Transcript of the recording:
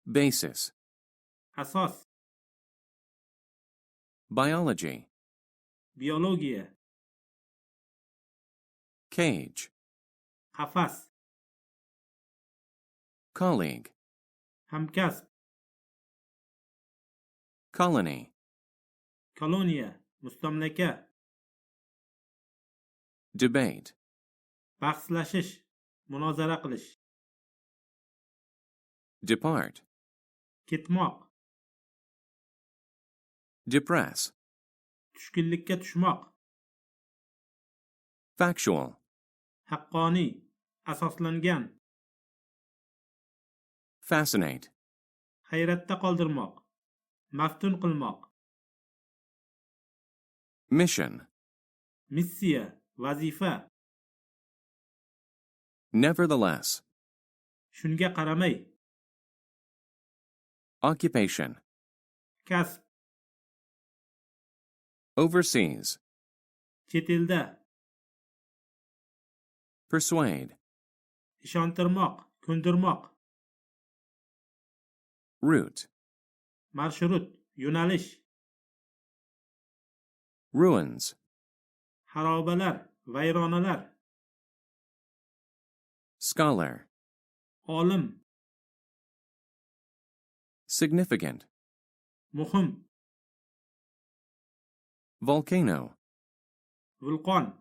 basis, asos, biology, biologiya, cage, qafas, colleague, hamkasb, colony, koloniya, mustamlaka, debate, bahslashish, munozara qilish, depart, ketmoq, depress, tushkunlikka tushmoq, factual, haqqoniy, asoslangan, fascinate, hayratda qoldirmoq, maftun qilmoq, mission, missiya, vazifa, nevertheless, shunga qaramay, occupation, kasb, overseas, chet elda, persuade, ishontirmoq, ko'ndirmoq, route, marshrut, yo'nalish, ruins, xarobalar, vayronalar, scholar, olim, significant, muhim, volcano, vulqon,